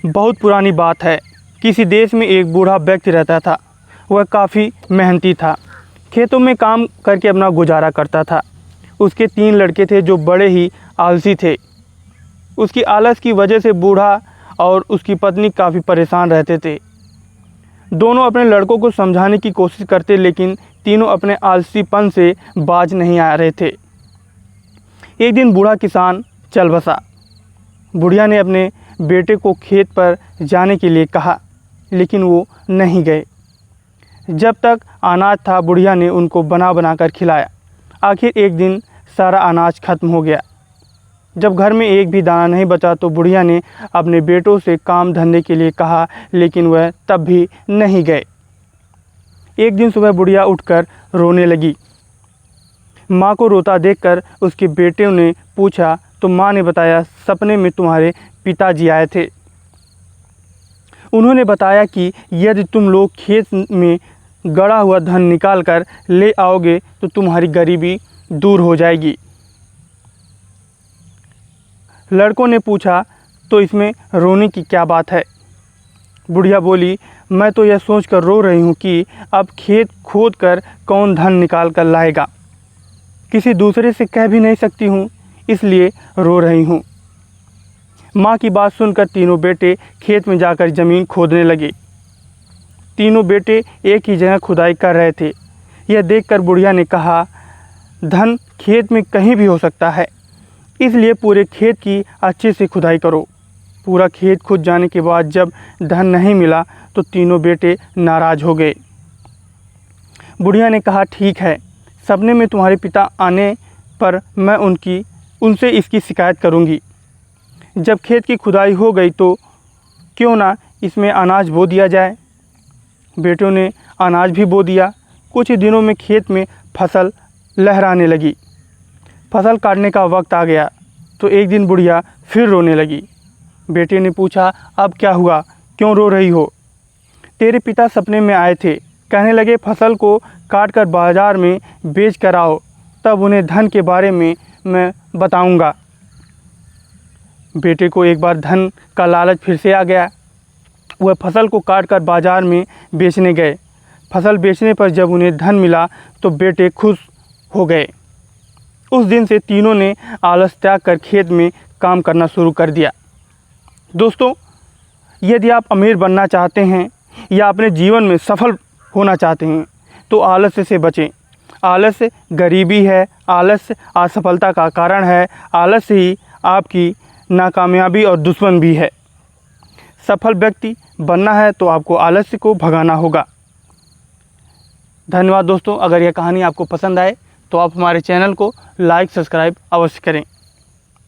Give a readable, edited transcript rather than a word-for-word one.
बहुत पुरानी बात है। किसी देश में एक बूढ़ा व्यक्ति रहता था। वह काफ़ी मेहनती था। खेतों में काम करके अपना गुजारा करता था। उसके 3 लड़के थे जो बड़े ही आलसी थे। उसकी आलस की वजह से बूढ़ा और उसकी पत्नी काफ़ी परेशान रहते थे। दोनों अपने लड़कों को समझाने की कोशिश करते, लेकिन तीनों अपने आलसीपन से बाज नहीं आ रहे थे। एक दिन बूढ़ा किसान चल बसा। बुढ़िया ने अपने बेटे को खेत पर जाने के लिए कहा, लेकिन वो नहीं गए। जब तक अनाज था बुढ़िया ने उनको बना बना कर खिलाया। आखिर एक दिन सारा अनाज खत्म हो गया। जब घर में एक भी दाना नहीं बचा तो बुढ़िया ने अपने बेटों से काम धंधे के लिए कहा, लेकिन वह तब भी नहीं गए। एक दिन सुबह बुढ़िया उठकर रोने लगी। माँ को रोता देखकर उसके बेटे ने पूछा तो माँ ने बताया, सपने में तुम्हारे पिताजी आए थे। उन्होंने बताया कि यदि तुम लोग खेत में गड़ा हुआ धन निकाल कर ले आओगे तो तुम्हारी गरीबी दूर हो जाएगी। लड़कों ने पूछा, तो इसमें रोने की क्या बात है? बुढ़िया बोली, मैं तो यह सोचकर रो रही हूँ कि अब खेत खोद कर कौन धन निकाल कर लाएगा। किसी दूसरे से कह भी नहीं सकती हूँ, इसलिए रो रही हूँ। माँ की बात सुनकर तीनों बेटे खेत में जाकर ज़मीन खोदने लगे। तीनों बेटे एक ही जगह खुदाई कर रहे थे। यह देखकर बुढ़िया ने कहा, धन खेत में कहीं भी हो सकता है, इसलिए पूरे खेत की अच्छे से खुदाई करो। पूरा खेत खुद जाने के बाद जब धन नहीं मिला तो तीनों बेटे नाराज़ हो गए। बुढ़िया ने कहा, ठीक है, सपने में तुम्हारे पिता आने पर मैं उनसे इसकी शिकायत करूंगी। जब खेत की खुदाई हो गई तो क्यों ना इसमें अनाज बो दिया जाए। बेटों ने अनाज भी बो दिया। कुछ ही दिनों में खेत में फसल लहराने लगी। फसल काटने का वक्त आ गया तो एक दिन बुढ़िया फिर रोने लगी। बेटे ने पूछा, अब क्या हुआ, क्यों रो रही हो? तेरे पिता सपने में आए थे, कहने लगे फसल को काट कर बाज़ार में बेच कर आओ, तब उन्हें धन के बारे में मैं बताऊंगा। बेटे को एक बार धन का लालच फिर से आ गया। वह फसल को काट कर बाज़ार में बेचने गए। फसल बेचने पर जब उन्हें धन मिला तो बेटे खुश हो गए। उस दिन से तीनों ने आलस त्याग कर खेत में काम करना शुरू कर दिया। दोस्तों, यदि आप अमीर बनना चाहते हैं या अपने जीवन में सफल होना चाहते हैं तो आलस्य से बचें। आलस्य गरीबी है, आलस्य असफलता का कारण है, आलस्य ही आपकी नाकामयाबी और दुश्मन भी है। सफल व्यक्ति बनना है तो आपको आलस्य को भगाना होगा। धन्यवाद दोस्तों। अगर यह कहानी आपको पसंद आए तो आप हमारे चैनल को लाइक सब्सक्राइब अवश्य करें।